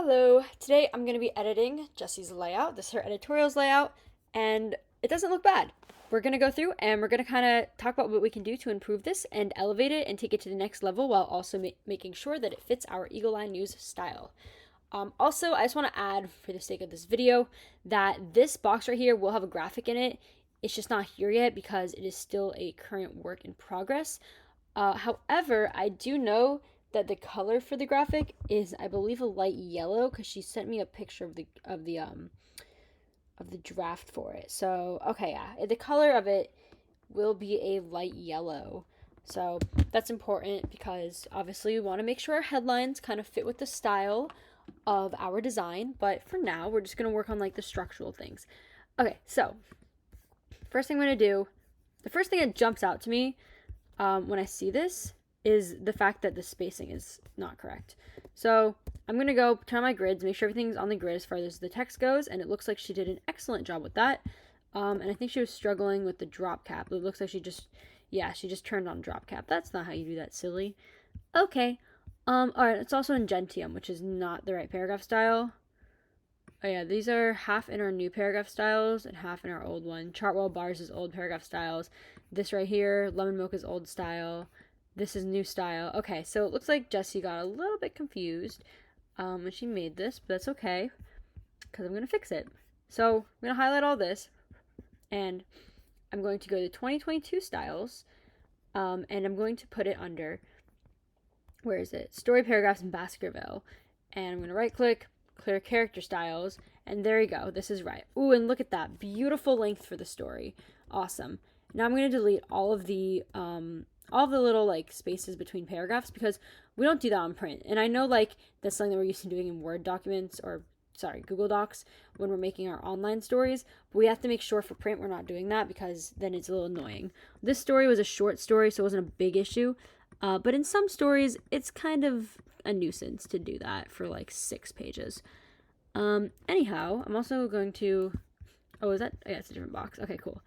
Hello, today I'm going to be editing Jessie's layout. This is her editorials layout, and it doesn't look bad. We're going to go through and we're going to kind of talk about what we can do to improve this and elevate it and take it to the next level while also making sure that it fits our Eagle Eye News style. Also, I just want to add, for the sake of this video, that this box right here will have a graphic in it. It's just not here yet because it is still a current work in progress. However, I do know that the color for the graphic is, I believe, a light yellow because she sent me a picture of the draft for it. So okay, yeah, the color of it will be a light yellow. So that's important because obviously we want to make sure our headlines kind of fit with the style of our design. But for now, we're just gonna work on like the structural things. Okay, so first thing I'm gonna do, the first thing that jumps out to me when I see this is the fact that the spacing is not correct. So I'm going to go turn my grids, make sure everything's on the grid as far as the text goes, and it looks like she did an excellent job with that. And I think she was struggling with the drop cap. It looks like she just turned on drop cap. That's not how you do that, silly. Okay. Alright, it's also in Gentium, which is not the right paragraph style. Oh yeah, these are half in our new paragraph styles and half in our old one. Chartwell bars is old paragraph styles. This right here, lemon mocha is old style. This is new style. Okay, so it looks like Jessie got a little bit confused when she made this, but that's okay because I'm going to fix it. So I'm going to highlight all this and I'm going to go to 2022 styles and I'm going to put it under, where is it? Story paragraphs in Baskerville. And I'm going to right click, clear character styles, and there you go. This is right. Ooh, and look at that. Beautiful length for the story. Awesome. Now I'm going to delete all of the little like spaces between paragraphs because we don't do that on print. And I know like that's something that we're used to doing in Word documents or Google Docs when we're making our online stories, but we have to make sure for print we're not doing that because then it's a little annoying. This story was a short story, so it wasn't a big issue. But in some stories, it's kind of a nuisance to do that for like 6 pages. Anyhow, I'm also going to. Oh, is that? Oh, yeah, it's a different box. Okay, cool.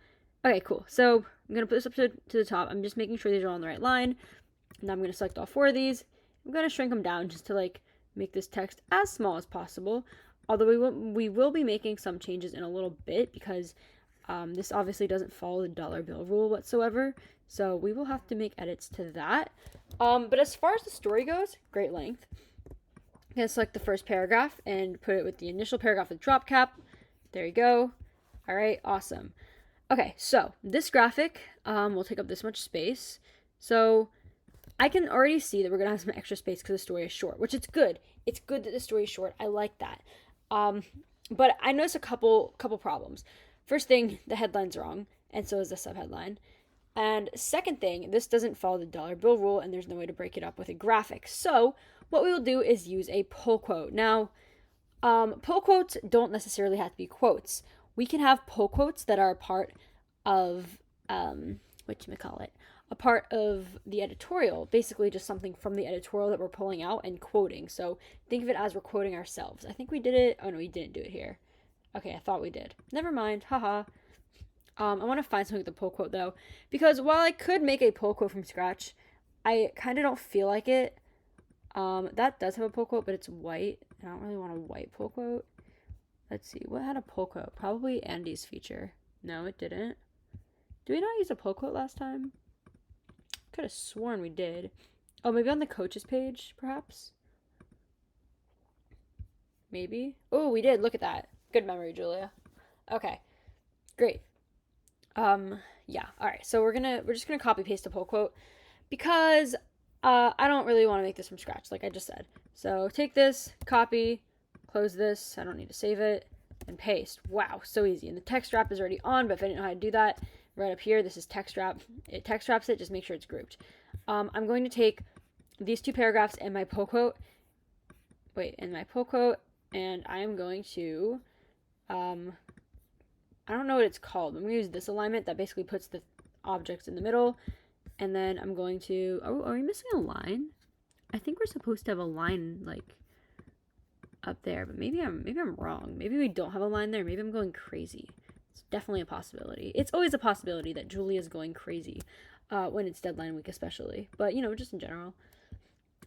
Okay, cool. So I'm going to put this up to the top. I'm just making sure these are all on the right line. Now I'm going to select all 4 of these. I'm going to shrink them down just to like make this text as small as possible. Although we will be making some changes in a little bit because this obviously doesn't follow the dollar bill rule whatsoever. So we will have to make edits to that. But as far as the story goes, great length. I'm going to select the first paragraph and put it with the initial paragraph with drop cap. There you go. All right, awesome. Okay, so this graphic will take up this much space. So I can already see that we're going to have some extra space because the story is short, which it's good. It's good that the story is short. I like that. But I noticed a couple problems. First thing, the headline's wrong, and so is the subheadline. And second thing, this doesn't follow the dollar bill rule, and there's no way to break it up with a graphic. So what we will do is use a pull quote. Now, pull quotes don't necessarily have to be quotes. We can have pull quotes that are a part of, whatchamacallit, a part of the editorial, basically just something from the editorial that we're pulling out and quoting. So think of it as we're quoting ourselves. I think we did it. Oh no, we didn't do it here. Okay, I thought we did. Never mind. Haha. I want to find something with the pull quote though, because while I could make a pull quote from scratch, I kind of don't feel like it. That does have a pull quote, but it's white. I don't really want a white pull quote. Let's see, what had a pull quote? Probably Andy's feature. No, it didn't. Did we not use a pull quote last time? Could have sworn we did. Oh, maybe on the coaches page, perhaps? Maybe. Oh, we did. Look at that. Good memory, Julia. Okay. Great. Yeah. All right. So we're just gonna copy paste a pull quote because I don't really want to make this from scratch, like I just said. So take this, copy, close this. I don't need to save it, and paste. Wow, so easy. And the text wrap is already on, but if I didn't know how to do that, right up here, this is text wrap. It text wraps it. Just make sure it's grouped. I'm going to take these 2 paragraphs and my pull quote. And I am going to I don't know what it's called. I'm going to use this alignment that basically puts the objects in the middle. And then I'm going to... are we missing a line? I think we're supposed to have a line, like, up there. But maybe I'm wrong. Maybe we don't have a line there. Maybe I'm going crazy. It's definitely a possibility. It's always a possibility that Julia's going crazy when it's deadline week especially. But, just in general.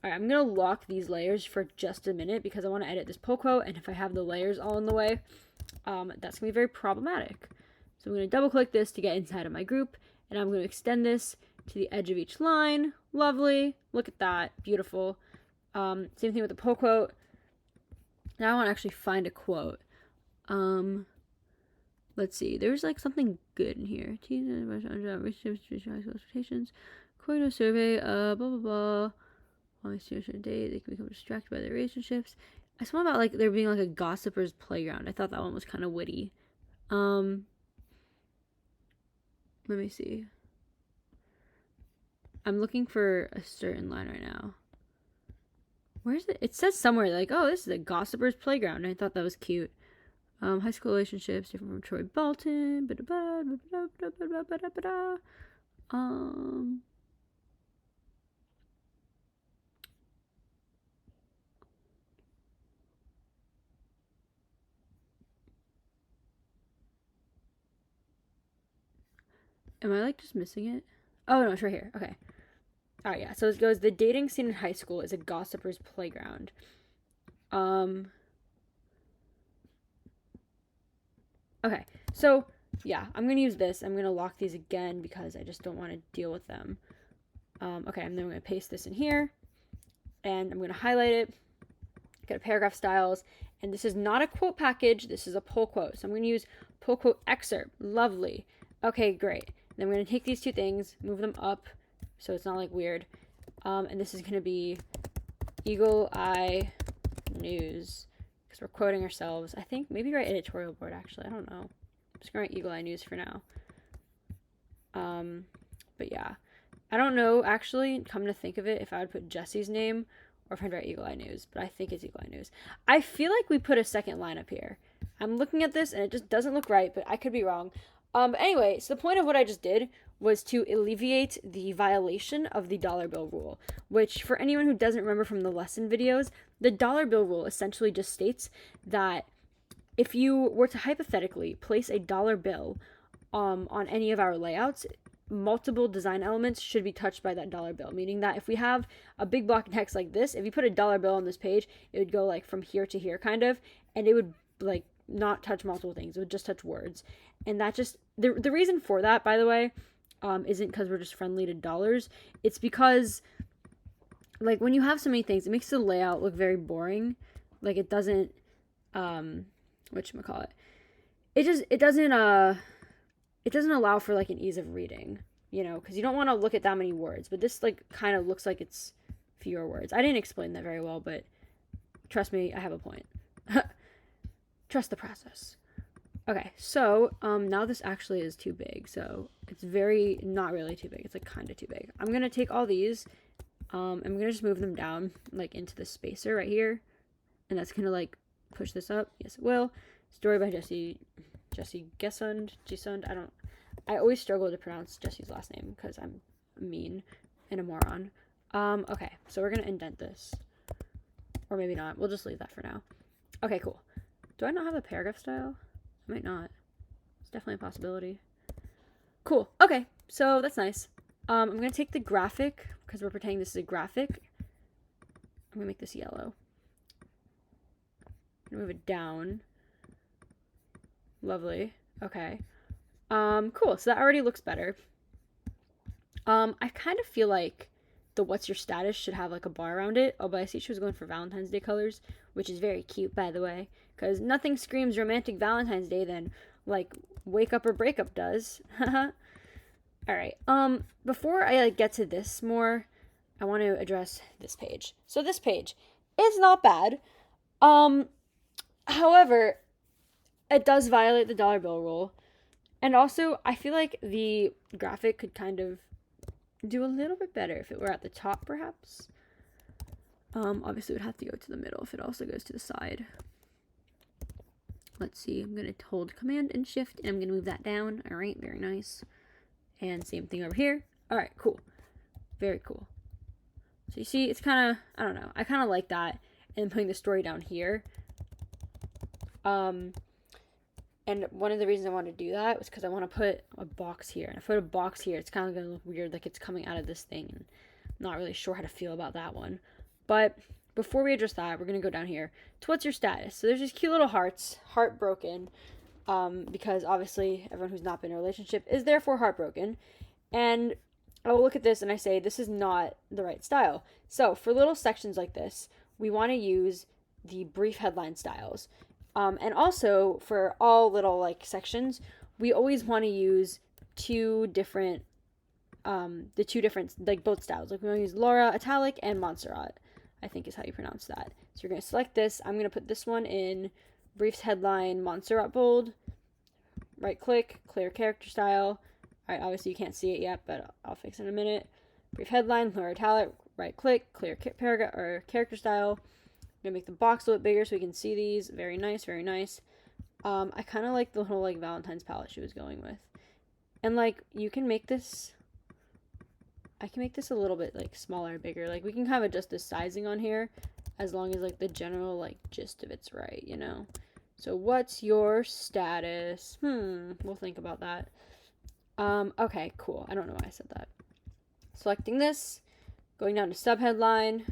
All right, I'm going to lock these layers for just a minute because I want to edit this pull quote, and if I have the layers all in the way, that's going to be very problematic. So I'm going to double click this to get inside of my group, and I'm going to extend this to the edge of each line. Lovely. Look at that. Beautiful. Same thing with the pull quote. Now I want to actually find a quote. Let's see. There's like something good in here. Expectations. Quote survey. Blah blah blah. On a certain day, they can become distracted by their relationships. I saw about like there being like a gossiper's playground. I thought that one was kind of witty. Let me see. I'm looking for a certain line right now. Where's it? It says somewhere like, oh, this is a gossiper's playground. And I thought that was cute. High school relationships different from Troy Bolton. Am I like just missing it? Oh no, it's right here. Okay. All right, yeah. So it goes, the dating scene in high school is a gossiper's playground. Okay. So yeah, I'm going to use this. I'm going to lock these again because I just don't want to deal with them. Okay, and then I'm going to paste this in here and I'm going to highlight it. Go to paragraph styles, and this is not a quote package. This is a pull quote. So I'm going to use pull quote excerpt. Lovely. Okay, great. Then I'm going to take these two things, move them up so it's not like weird. And this is going to be Eagle Eye News because we're quoting ourselves. I think maybe write editorial board actually. I don't know. I'm just going to write Eagle Eye News for now. But yeah. I don't know actually, come to think of it, if I would put Jesse's name or if I'd write Eagle Eye News, but I think it's Eagle Eye News. I feel like we put a second line up here. I'm looking at this and it just doesn't look right, but I could be wrong. But anyway, so the point of what I just did was to alleviate the violation of the dollar bill rule, which for anyone who doesn't remember from the lesson videos, the dollar bill rule essentially just states that if you were to hypothetically place a dollar bill on any of our layouts, multiple design elements should be touched by that dollar bill, meaning that if we have a big block of text like this, if you put a dollar bill on this page, it would go like from here to here kind of, and it would like not touch multiple things. It would just touch words. And that just, the reason for that, by the way, isn't because we're just friendly to dollars. It's because like when you have so many things, it makes the layout look very boring. Like it doesn't, whatchamacallit, it doesn't allow for like an ease of reading, you know, because you don't want to look at that many words, but this like kind of looks like it's fewer words. I didn't explain that very well, but trust me, I have a point. Trust the process. Okay, so now this actually is too big, so it's very, not really too big, it's like kind of too big. I'm going to take all these, I'm going to just move them down like into the spacer right here, and that's going to like push this up. Yes, it will. Story by Jesse Gesund, I always struggle to pronounce Jesse's last name because I'm mean and a moron. Okay, so we're going to indent this, or maybe not, we'll just leave that for now. Okay, cool. Do I not have a paragraph style? I might not. It's definitely a possibility. Cool. Okay, so that's nice. I'm going to take the graphic, because we're pretending this is a graphic. I'm going to make this yellow. I'm going to move it down. Lovely. Okay. Cool. So that already looks better. I kind of feel like the what's your status should have like a bar around it. Oh, but I see she was going for Valentine's Day colors, which is very cute, by the way, because nothing screams romantic Valentine's Day than like wake up or break up does. All right. Before I like get to this more, I want to address this page. So this page is not bad. However, it does violate the dollar bill rule. And also, I feel like the graphic could kind of do a little bit better if it were at the top, perhaps. Obviously, it would have to go to the middle if it also goes to the side. Let's see. I'm going to hold Command and Shift, and I'm going to move that down. All right, very nice. And same thing over here. All right, cool. Very cool. So you see, it's kind of, I don't know. I kind of like that. And putting the story down here. And one of the reasons I want to do that was because I want to put a box here. And if I put a box here, it's kind of going to look weird, like it's coming out of this thing. And I'm not really sure how to feel about that one. But before we address that, we're going to go down here to what's your status. So there's these cute little hearts, heartbroken, because obviously everyone who's not been in a relationship is therefore heartbroken. And I will look at this and I say, this is not the right style. So for little sections like this, we want to use the brief headline styles. And also for all little like sections, we always want to use the two different, like both styles. Like we want to use Laura Italic and Montserrat, I think is how you pronounce that. So you're going to select this. I'm going to put this one in briefs headline, Montserrat bold, right click, clear character style. All right, obviously you can't see it yet, but I'll fix it in a minute. Brief headline, Laura Italic, right click, clear paragraph or character style. I'm gonna make the box a little bit bigger so we can see these. Very nice, very nice. I kind of like the little like Valentine's palette she was going with, and like you can make this. I can make this a little bit like smaller, bigger. Like we can kind of adjust the sizing on here, as long as like the general like gist of it's right, you know. So what's your status? We'll think about that. Okay, cool. I don't know why I said that. Selecting this, going down to subheadline,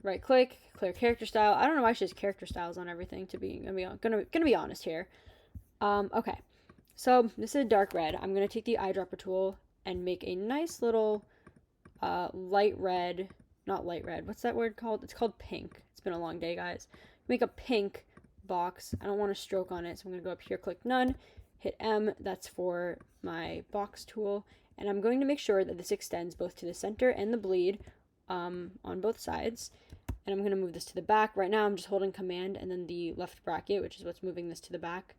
right click, clear character style. I don't know why she has character styles on everything, to be gonna be honest here. Okay. So this is a dark red. I'm gonna take the eyedropper tool and make a nice little light red, not light red. What's that word called? It's called pink. It's been a long day, guys. Make a pink box. I don't want to stroke on it, so I'm gonna go up here, click none. Hit M, that's for my box tool, and I'm going to make sure that this extends both to the center and the bleed on both sides, and I'm going to move this to the back. Right now I'm just holding command and then the left bracket, which is what's moving this to the back.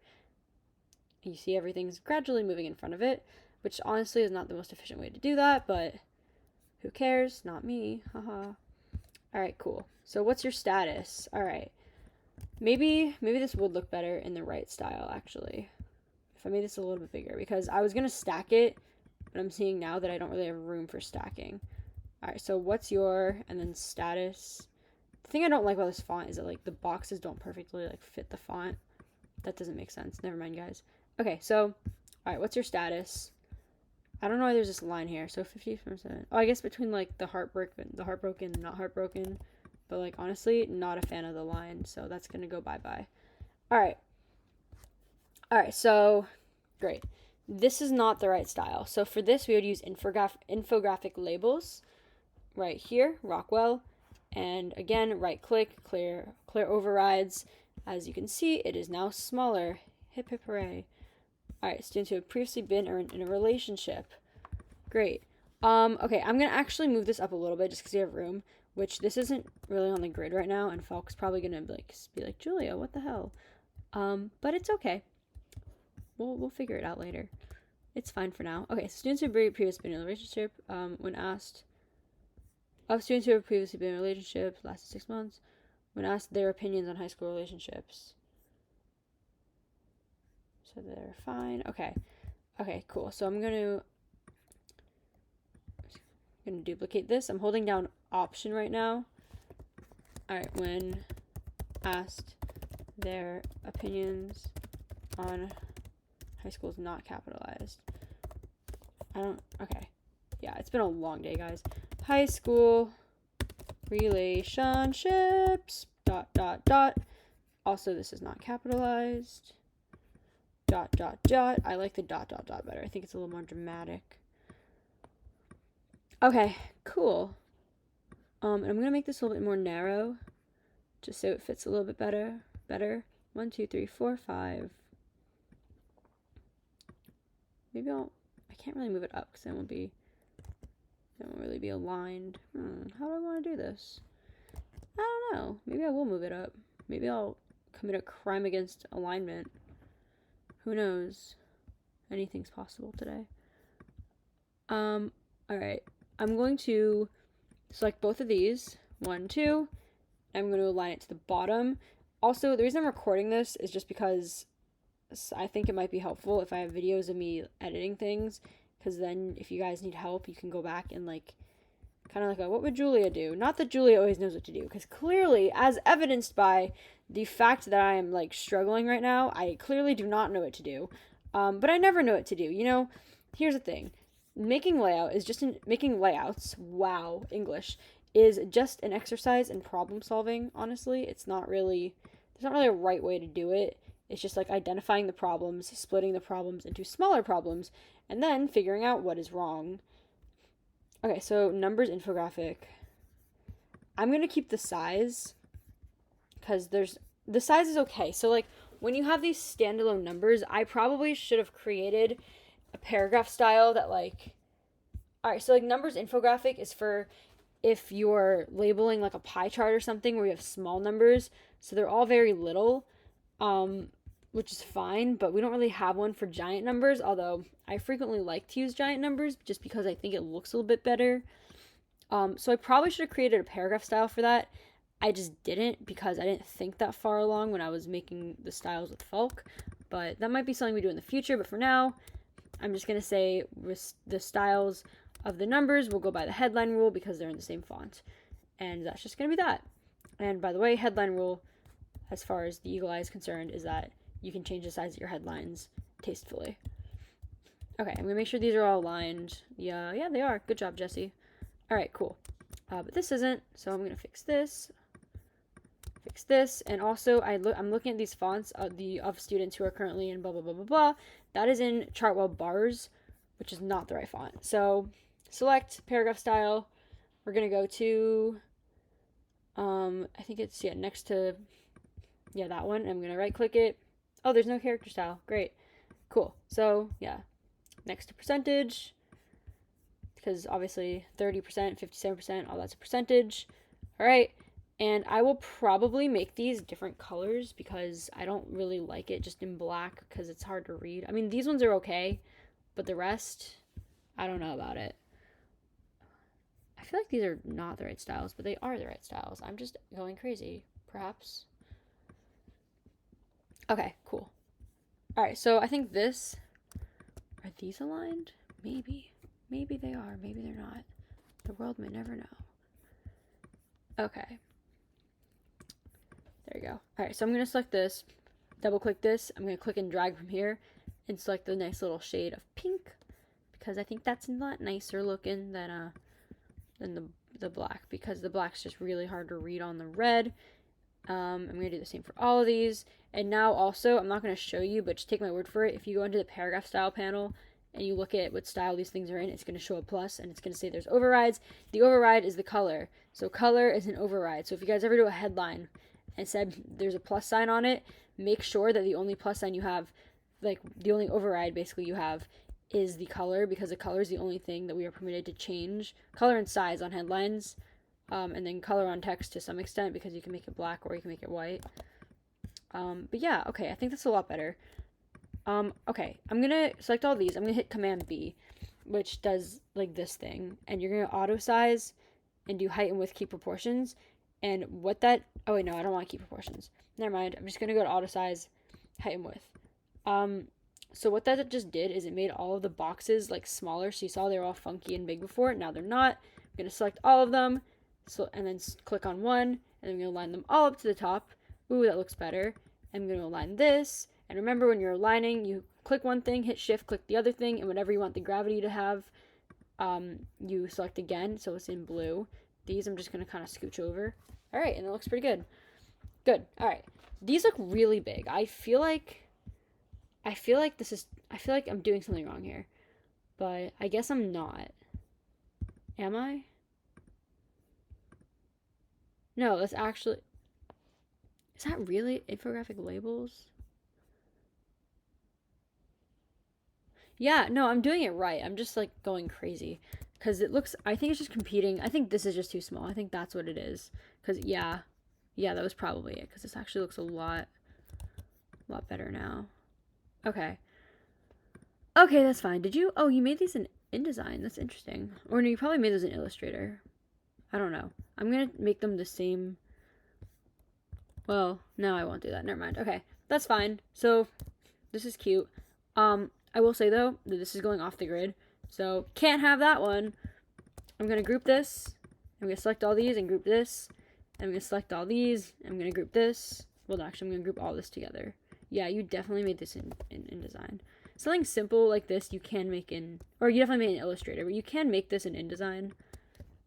You see everything's gradually moving in front of it, which honestly is not the most efficient way to do that, but who cares? Not me. Haha. Alright, cool. So what's your status? Alright. Maybe this would look better in the right style, actually. If I made this a little bit bigger, because I was going to stack it, but I'm seeing now that I don't really have room for stacking. Alright, so what's your, and then status. The thing I don't like about this font is that, like, the boxes don't perfectly, like, fit the font. That doesn't make sense. Never mind, guys. Okay, so, alright, what's your status? I don't know why there's this line here. So 50%. Oh, I guess between, like, the heartbroken, not heartbroken. But, like, honestly, not a fan of the line, so that's going to go bye-bye. Alright. Alright, so, great. This is not the right style. So for this, we would use infographic labels right here, Rockwell. And again, right click, clear overrides. As you can see, it is now smaller. Hip hip hooray. Alright, students who have previously been in a relationship. Great. Okay, I'm going to actually move this up a little bit just because we have room, which this isn't really on the grid right now, and Falk's probably going to be like, Julia, what the hell? But it's okay. We'll figure it out later. It's fine for now. Okay, students who have previously been in a relationship, when asked, of students who have previously been in a relationship, lasted 6 months, when asked their opinions on high school relationships. So they're fine. Okay. Okay, cool. So I'm gonna duplicate this. I'm holding down Option right now. Alright, when asked their opinions on high school is not capitalized. Okay. Yeah, it's been a long day, guys. High school relationships, ... Also, this is not capitalized. ... I like the ... better. I think it's a little more dramatic. Okay, cool. And I'm gonna make this a little bit more narrow, just so it fits a little bit better. 1, 2, 3, 4, 5. Maybe I can't really move it up because it won't really be aligned. How do I want to do this? I don't know. Maybe I will move it up. Maybe I'll commit a crime against alignment. Who knows? Anything's possible today. Alright. I'm going to select both of these. 1, 2. I'm going to align it to the bottom. Also, the reason I'm recording this is just because I think it might be helpful if I have videos of me editing things, because then if you guys need help, you can go back and like kind of like what would Julia do? Not that Julia always knows what to do, because clearly, as evidenced by the fact that I am like struggling right now, I clearly do not know what to do. But I never know what to do. You know, here's the thing. Making layouts, wow, English, is just an exercise in problem solving, honestly. There's not really a right way to do it. It's just like identifying the problems, splitting the problems into smaller problems, and then figuring out what is wrong. Okay, so numbers infographic. I'm going to keep the size because the size is okay. So like when you have these standalone numbers, I probably should have created a paragraph style that like, all right, so like numbers infographic is for if you're labeling like a pie chart or something where you have small numbers, so they're all very little, which is fine, but we don't really have one for giant numbers, although I frequently like to use giant numbers just because I think it looks a little bit better. So I probably should have created a paragraph style for that. I just didn't because I didn't think that far along when I was making the styles with Falk, but that might be something we do in the future. But for now, I'm just going to say the styles of the numbers will go by the headline rule because they're in the same font. And that's just going to be that. And by the way, headline rule, as far as the eagle eye is concerned, is that you can change the size of your headlines tastefully. Okay, I'm going to make sure these are all aligned. Yeah, they are. Good job, Jesse. All right, cool. But this isn't, so I'm going to fix this. And also I'm looking at these fonts of students who are currently in blah blah blah blah blah. That is in Chartwell Bars, which is not the right font. So select paragraph style. We're gonna go to I think it's next to that one. I'm gonna right click it. Oh, there's no character style. Great, cool. So next to percentage, because obviously 30%, 57%, all that's a percentage. All right. And I will probably make these different colors because I don't really like it just in black because it's hard to read. I mean, these ones are okay, but the rest, I don't know about it. I feel like these are not the right styles, but they are the right styles. I'm just going crazy, perhaps. Okay, cool. All right, so I think are these aligned? Maybe. Maybe they are, maybe they're not. The world may never know. Okay. There you go. All right, so I'm going to select this, double click this. I'm going to click and drag from here and select the nice little shade of pink because I think that's a lot nicer looking than the black because the black's just really hard to read on the red. I'm going to do the same for all of these. And now also, I'm not going to show you, but just take my word for it. If you go into the paragraph style panel and you look at what style these things are in, it's going to show a plus and it's going to say there's overrides. The override is the color. So color is an override. So if you guys ever do a headline and said there's a plus sign on it, make sure that the only plus sign you have, like the only override basically you have, is the color, because the color is the only thing that we are permitted to change. Color and size on headlines, and then color on text to some extent because you can make it black or you can make it white. But yeah, okay, I think that's a lot better. Okay, I'm gonna select all these. I'm gonna hit Command B, which does like this thing, and you're gonna auto size and do height and width key proportions. And what that, oh wait, no, I don't want to keep proportions. Never mind. I'm just going to go to auto size, height and width. So what that just did is it made all of the boxes like smaller. So you saw they were all funky and big before. Now they're not. I'm going to select all of them. So, and then click on one, and then I'm going to line them all up to the top. Ooh, that looks better. I'm going to align this. And remember, when you're aligning, you click one thing, hit shift, click the other thing, and whatever you want the gravity to have, you select again. So it's in blue. These I'm just going to kind of scooch over. All right, and it looks pretty good. Good. All right. These look really big. I feel like I'm doing something wrong here. But I guess I'm not. Am I? No, that's actually... Is that really infographic labels? Yeah, no, I'm doing it right. I'm just like going crazy. Because it looks, I think it's just competing. I think this is just too small. I think that's what it is. Because, yeah, that was probably it. Because this actually looks a lot better now. Okay. Okay, that's fine. Did you, you made these in InDesign. That's interesting. Or no, you probably made those in Illustrator. I don't know. I'm going to make them the same. Well, no, I won't do that. Never mind. Okay, that's fine. So, this is cute. I will say, though, that this is going off the grid. So, can't have that one. I'm going to group this. I'm going to select all these and group this. I'm going to select all these. I'm going to group this. Well, actually, I'm going to group all this together. Yeah, you definitely made this in InDesign. Something simple like this you can make in... Or you definitely made in Illustrator, but you can make this in InDesign.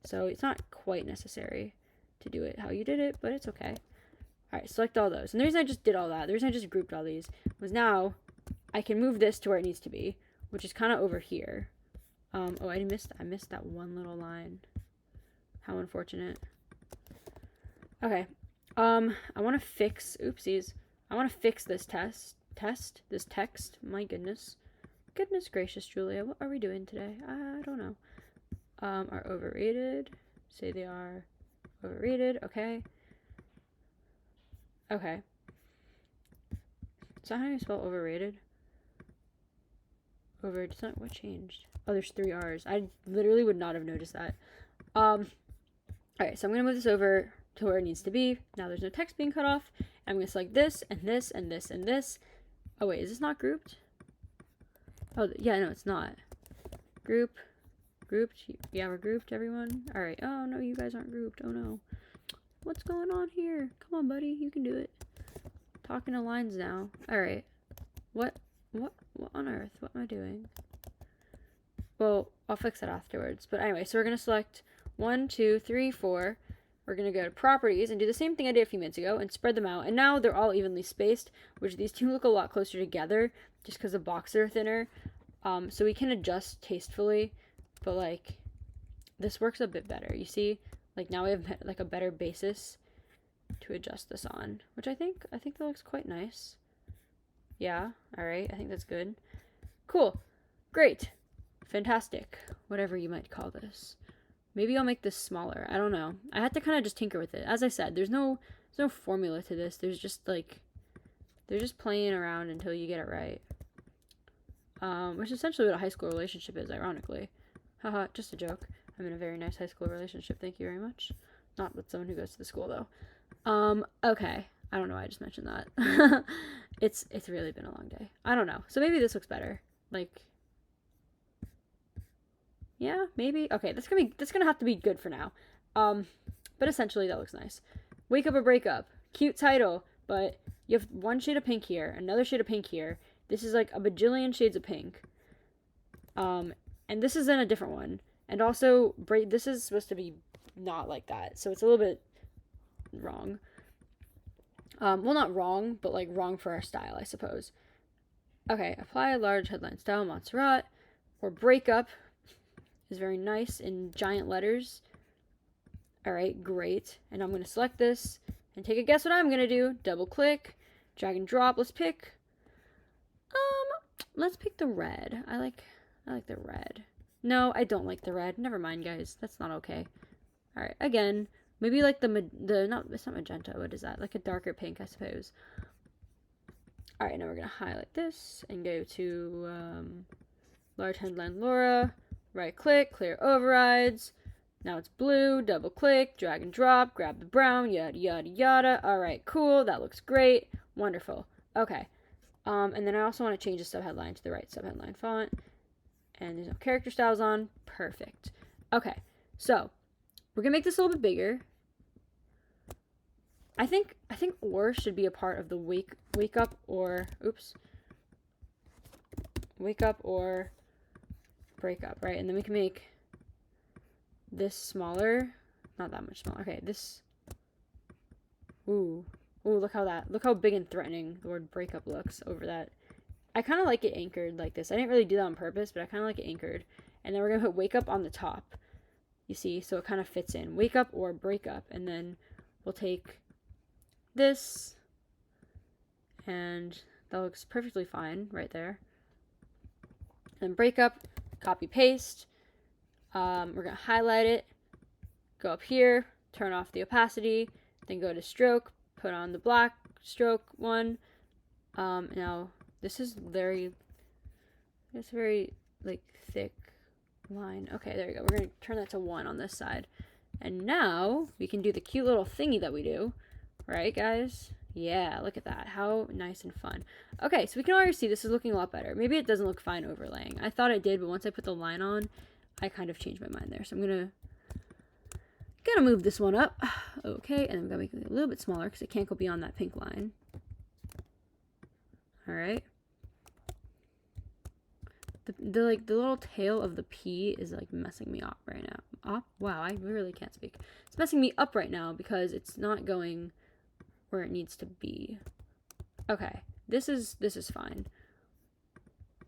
So it's not quite necessary to do it how you did it, but it's okay. All right, select all those. And the reason I just did all that, the reason I just grouped all these was now I can move this to where it needs to be, which is kind of over here. Oh, I missed that one little line. How unfortunate. Okay. I want to fix, oopsies. I want to fix this this text. My goodness. Goodness gracious, Julia. What are we doing today? I don't know. Are overrated. Say they are overrated. Okay. Okay. Is that how you spell overrated? It's not, what changed? Oh, there's 3 R's. I literally would not have noticed that. Alright, so I'm gonna move this over to where it needs to be. Now there's no text being cut off. I'm gonna select this, and this, and this, and this. Oh wait, is this not grouped? Oh, yeah, no, it's not. Grouped. Yeah, we're grouped, everyone. Alright, oh no, you guys aren't grouped. Oh no. What's going on here? Come on, buddy, you can do it. Talking to lines now. Alright. What on earth? What am I doing? Well, I'll fix that afterwards. But anyway, so we're going to select 1, 2, 3, 4. We're going to go to properties and do the same thing I did a few minutes ago and spread them out. And now they're all evenly spaced, which these two look a lot closer together just because the boxes are thinner. So we can adjust tastefully, but like this works a bit better. You see, like now we have like a better basis to adjust this on, which I think that looks quite nice. Yeah, all right, I think that's good. Cool, great, fantastic, whatever you might call this. Maybe I'll make this smaller. I don't know. I had to kind of just tinker with it. As I said, there's no formula to this. There's just like, they're just playing around until you get it right. Which is essentially what a high school relationship is, ironically. Haha, just a joke. I'm in a very nice high school relationship. Thank you very much. Not with someone who goes to the school though. Okay. I don't know why I just mentioned that. It's really been a long day. I don't know. So maybe this looks better. Like, yeah, maybe. Okay, that's gonna have to be good for now. But essentially that looks nice. Wake Up or Break Up. Cute title, but you have one shade of pink here, another shade of pink here. This is like a bajillion shades of pink. And this is in a different one. And also, this is supposed to be not like that, so it's a little bit wrong. Well, not wrong, but like wrong for our style, I suppose. Okay, apply a large headline style, Montserrat. Or Break Up is very nice in giant letters. Alright, great. And I'm going to select this and take a guess what I'm going to do. Double click, drag and drop. Let's pick the red. I like the red. No, I don't like the red. Never mind, guys. That's not okay. Alright, again, maybe like it's not magenta. What is that? Like a darker pink, I suppose. Alright, now we're going to highlight this and go to large headline Laura. Right click, clear overrides. Now it's blue, double click, drag and drop, grab the brown, yada, yada, yada. Alright, cool. That looks great. Wonderful. Okay. And then I also want to change the subheadline to the right subheadline font. And there's no character styles on. Perfect. Okay. So, we're going to make this a little bit bigger. I think or should be a part of the wake up or break up, right? And then we can make this smaller, not that much smaller. Okay, this. Ooh, look how big and threatening the word breakup looks over that. I kind of like it anchored like this. I didn't really do that on purpose, but I kind of like it anchored. And then we're gonna put wake up on the top. You see, so it kind of fits in. Wake up or break up, and then we'll take this, and that looks perfectly fine right there. And break up, copy paste. We're gonna highlight it, go up here, turn off the opacity, then go to stroke, put on the black stroke one. Now this is very like thick line. Okay, there we go. We're gonna turn that to 1 on this side, and now we can do the cute little thingy that we do, right, guys? Yeah, look at that. How nice and fun. Okay, so we can already see this is looking a lot better. Maybe it doesn't look fine overlaying. I thought it did, but once I put the line on, I kind of changed my mind there. So I'm gonna move this one up. Okay, and I'm gonna make it a little bit smaller because it can't go beyond that pink line. All right. The little tail of the P is like messing me up right now. Up? Wow, I really can't speak. It's messing me up right now because it's not going where it needs to be. Okay, this is fine.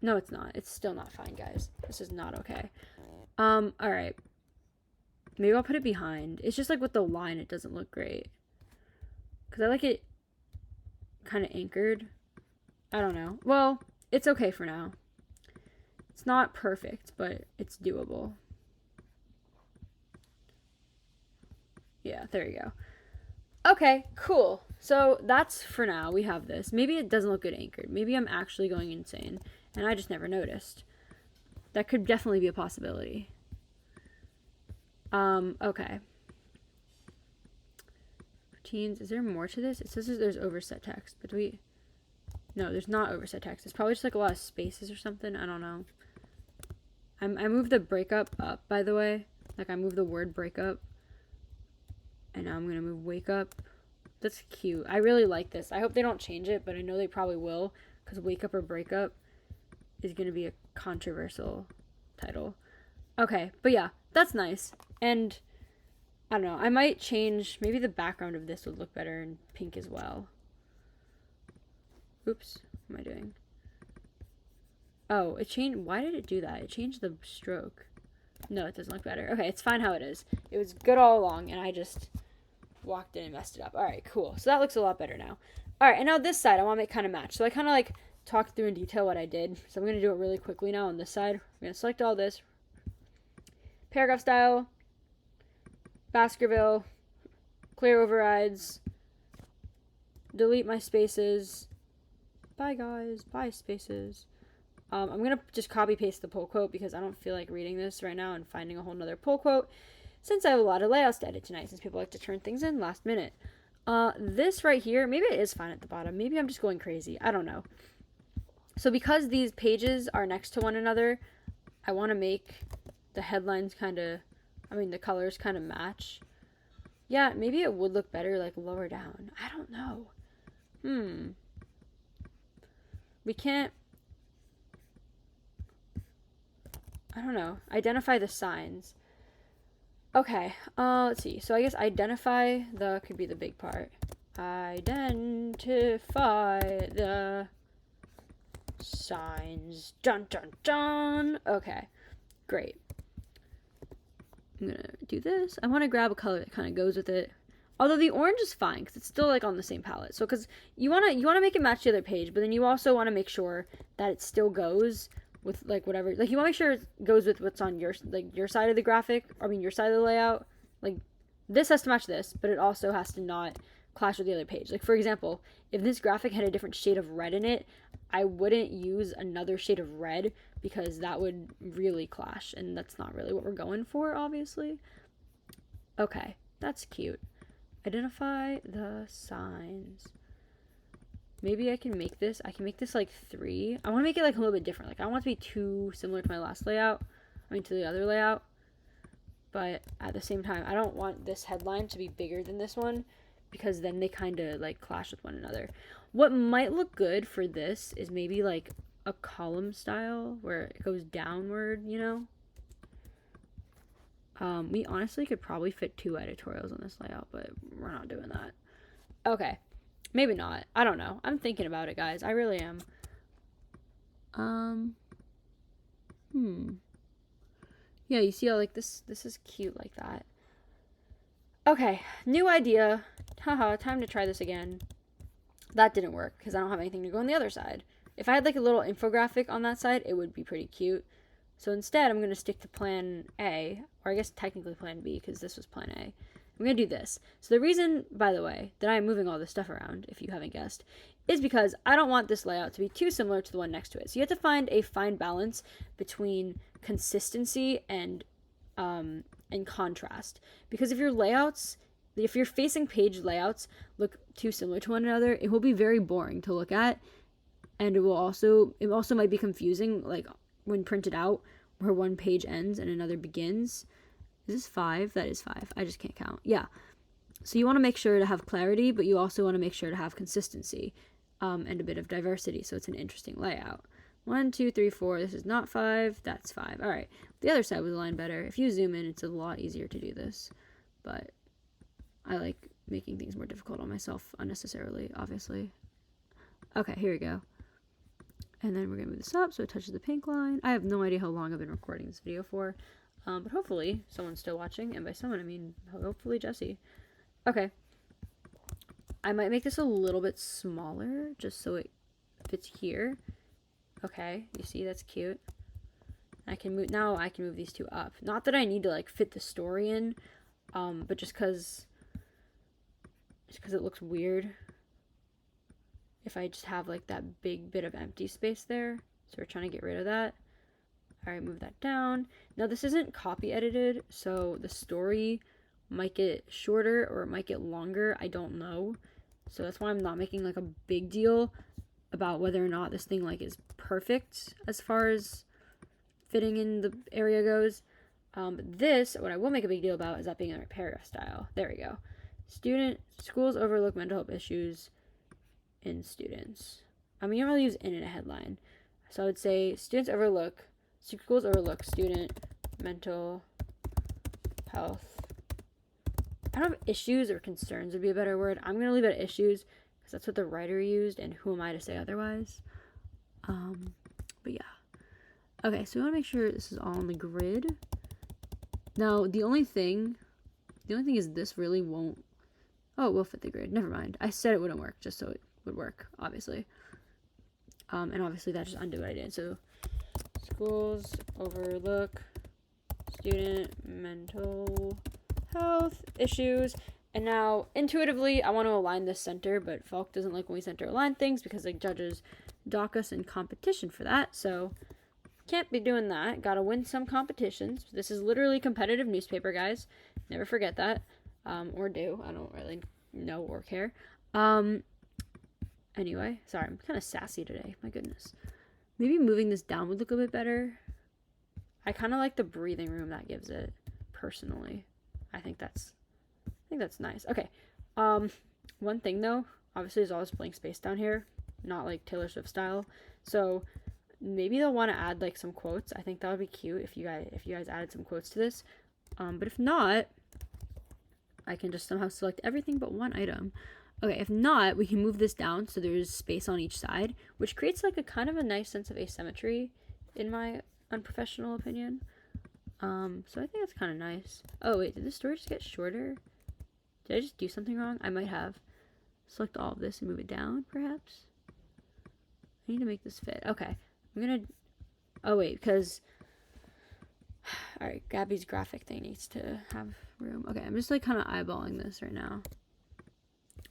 No, it's not. It's still not fine, guys. This is not okay. All right. Maybe I'll put it behind. It's just like with the line, it doesn't look great. Because I like it kind of anchored. I don't know. Well, it's okay for now. It's not perfect, but it's doable. Yeah, there you go. Okay, cool. So that's for now. We have this. Maybe it doesn't look good anchored. Maybe I'm actually going insane and I just never noticed. That could definitely be a possibility. Okay. Routines. Is there more to this? It says there's overset text, but no, there's not overset text. It's probably just like a lot of spaces or something. I don't know. I moved the breakup up, by the way. Like I moved the word breakup. And now I'm going to move wake up. That's cute. I really like this. I hope they don't change it, but I know they probably will. Because wake up or breakup is going to be a controversial title. Okay, but yeah, that's nice. And I don't know. I might change. Maybe the background of this would look better in pink as well. Oops. What am I doing? Oh, it changed. Why did it do that? It changed the stroke. No, it doesn't look better. Okay, it's fine how it is. It was good all along, and I just walked in and messed it up. All right, cool. So that looks a lot better now. All right, and now this side, I want to make kind of match. So I kind of like talked through in detail what I did. So I'm going to do it really quickly now on this side. I'm going to select all this. Paragraph style, Baskerville, clear overrides, delete my spaces. Bye, guys. Bye, spaces. I'm going to just copy paste the pull quote because I don't feel like reading this right now and finding a whole nother pull quote since I have a lot of layouts to edit tonight since people like to turn things in last minute. This right here, maybe it is fine at the bottom. Maybe I'm just going crazy. I don't know. So because these pages are next to one another, I want to make the headlines the colors kind of match. Yeah, maybe it would look better like lower down. I don't know. We can't, I don't know. Identify the signs. Okay, let's see. So I guess identify the could be the big part. Identify the signs. Dun, dun, dun. Okay, great. I'm gonna do this. I want to grab a color that kind of goes with it. Although the orange is fine because it's still like on the same palette. So because you wanna make it match the other page, but then you also want to make sure that it still goes with like whatever, like you want to make sure it goes with what's on your side of the graphic, your side of the layout. Like this has to match this, but it also has to not clash with the other page. Like for example, if this graphic had a different shade of red in it, I wouldn't use another shade of red because that would really clash, and that's not really what we're going for, obviously. Okay, that's cute. Identify the signs. Maybe I can make this like 3. I want to make it like a little bit different. Like I don't want it to be too similar to my last layout. To the other layout. But at the same time, I don't want this headline to be bigger than this one because then they kind of like clash with one another. What might look good for this is maybe like a column style where it goes downward, We honestly could probably fit 2 editorials on this layout, but we're not doing that. Okay. Maybe not. I don't know. I'm thinking about it, guys. I really am. Yeah, you see how like this is cute like that. Okay, new idea. Haha, time to try this again. That didn't work because I don't have anything to go on the other side. If I had like a little infographic on that side, it would be pretty cute. So instead, I'm going to stick to plan A, or I guess technically plan B because this was plan A. I'm going to do this. So the reason, by the way, that I'm moving all this stuff around, if you haven't guessed, is because I don't want this layout to be too similar to the one next to it. So you have to find a fine balance between consistency and contrast. Because if you're facing page layouts look too similar to one another, it will be very boring to look at. And it also might be confusing, like when printed out, where one page ends and another begins. Is this 5? That is 5. I just can't count. Yeah. So you want to make sure to have clarity, but you also want to make sure to have consistency and a bit of diversity. So it's an interesting layout. 1, 2, 3, 4. This is not 5. That's 5. All right. The other side was aligned better. If you zoom in, it's a lot easier to do this. But I like making things more difficult on myself unnecessarily, obviously. Okay, here we go. And then we're going to move this up so it touches the pink line. I have no idea how long I've been recording this video for. But hopefully someone's still watching. And by someone, I mean hopefully Jesse. Okay. I might make this a little bit smaller just so it fits here. Okay, you see, that's cute. I can move these two up. Not that I need to like fit the story in, but just because it looks weird if I just have like that big bit of empty space there. So we're trying to get rid of that. All right, move that down. Now this isn't copy edited, so the story might get shorter or it might get longer. I don't know. So that's why I'm not making like a big deal about whether or not this thing like is perfect as far as fitting in the area goes. This, what I will make a big deal about is that being a paragraph style. There we go. Schools overlook mental health issues in students. I mean, you don't really use in a headline. So I would say schools overlook student mental health. I don't know if issues or concerns would be a better word. I'm going to leave it at issues because that's what the writer used, and who am I to say otherwise? But yeah. Okay, so we want to make sure this is all on the grid. Now, the only thing is this really won't, oh, it will fit the grid. Never mind. I said it wouldn't work just so it would work, obviously. And obviously that just undid what I did. So, schools overlook student mental health issues. And now, intuitively, I want to align this center, but Falk doesn't like when we center align things because like judges dock us in competition for that. So, can't be doing that. Gotta win some competitions. This is literally competitive newspaper, guys. Never forget that. Or do. I don't really know or care. Anyway, sorry, I'm kind of sassy today. My goodness. Maybe moving this down would look a bit better. I kind of like the breathing room that gives it, personally. I think that's nice. Okay. One thing though, obviously there's all this blank space down here, not like Taylor Swift style. So maybe they'll want to add like some quotes. I think that would be cute if you guys added some quotes to this. But if not, I can just somehow select everything but one item. Okay, if not, we can move this down so there's space on each side, which creates like a kind of a nice sense of asymmetry, in my unprofessional opinion. So I think that's kind of nice. Oh wait, did the story just get shorter? Did I just do something wrong? I might have. Select all of this and move it down, perhaps? I need to make this fit. Okay, I'm gonna, oh wait, because, alright, Gabby's graphic thing needs to have room. Okay, I'm just like kind of eyeballing this right now.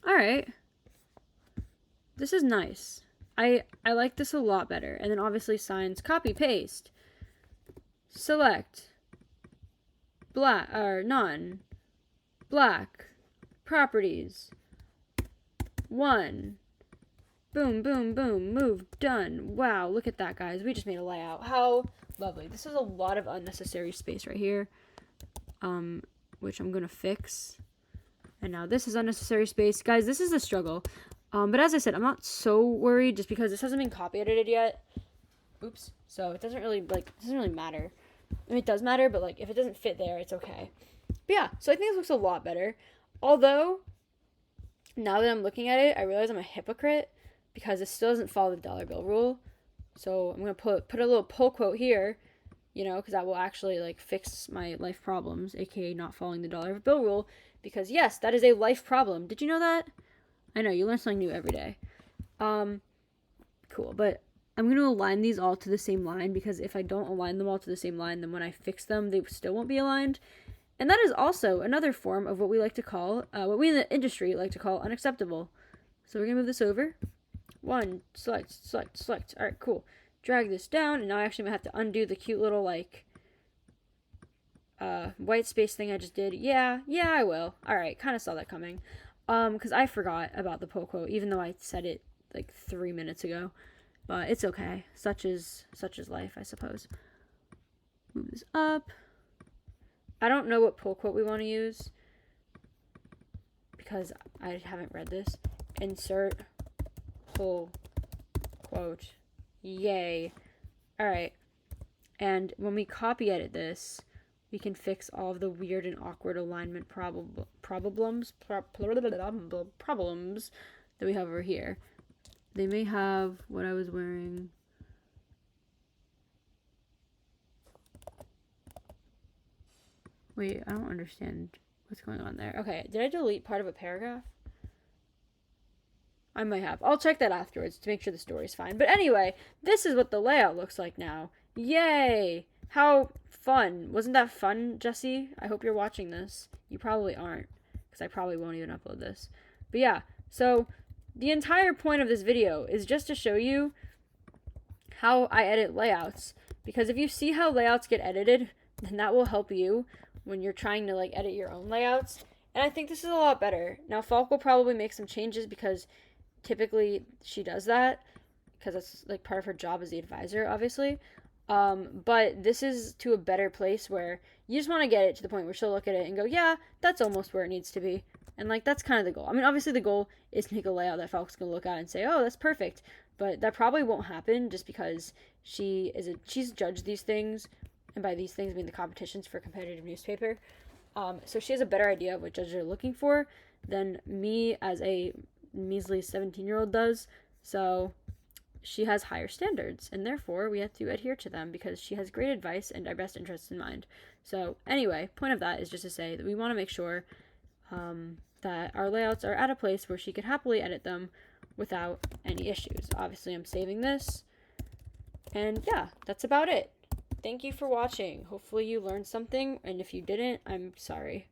Alright. This is nice. I like this a lot better. And then obviously signs, copy, paste, select, black, or none, black, properties, 1, boom, boom, boom, move, done. Wow, look at that, guys. We just made a layout. How lovely. This is a lot of unnecessary space right here, which I'm going to fix. And now this is unnecessary space. Guys, this is a struggle. But as I said, I'm not so worried just because this hasn't been copy edited yet. Oops. So it doesn't really matter. I mean, it does matter, but like if it doesn't fit there, it's okay. But yeah, so I think this looks a lot better. Although, now that I'm looking at it, I realize I'm a hypocrite because it still doesn't follow the dollar bill rule. So I'm going to put a little pull quote here, you know, because that will actually like fix my life problems, aka not following the dollar bill rule. Because yes, that is a life problem. Did you know that? I know, you learn something new every day. Cool, but I'm going to align these all to the same line because if I don't align them all to the same line, then when I fix them, they still won't be aligned. And that is also another form of what we like to call, what we in the industry like to call unacceptable. So we're going to move this over. 1, select. All right, cool. Drag this down, and now I actually might have to undo the cute little, like, white space thing I just did. Yeah, I will. All right, kind of saw that coming. Because I forgot about the pull quote, even though I said it, like, 3 minutes ago. But it's okay. Such is life, I suppose. Move this up. I don't know what pull quote we want to use because I haven't read this. Insert pull quote. Yay. All right. And when we copy edit this, we can fix all of the weird and awkward alignment problems that we have over here. They may have what I was wearing. Wait, I don't understand what's going on there. Okay, did I delete part of a paragraph? I might have. I'll check that afterwards to make sure the story's fine. But anyway, this is what the layout looks like now. Yay! How fun. Wasn't that fun, Jesse? I hope you're watching this. You probably aren't, because I probably won't even upload this. But yeah, so the entire point of this video is just to show you how I edit layouts. Because if you see how layouts get edited, then that will help you when you're trying to like edit your own layouts. And I think this is a lot better. Now, Falk will probably make some changes because typically she does that because that's like part of her job as the advisor, obviously. But this is to a better place where you just want to get it to the point where she'll look at it and go, yeah, that's almost where it needs to be. And like that's kind of the goal. I mean, obviously the goal is to make a layout that Falk's gonna look at and say, oh, that's perfect. But that probably won't happen just because she's judged these things, and by these things I mean the competitions for competitive newspaper. So she has a better idea of what judges are looking for than me as a measly 17-year-old does. So she has higher standards, and therefore we have to adhere to them because she has great advice and our best interests in mind. So anyway, point of that is just to say that we want to make sure that our layouts are at a place where she could happily edit them without any issues. Obviously, I'm saving this. And yeah, that's about it. Thank you for watching. Hopefully you learned something, and if you didn't, I'm sorry.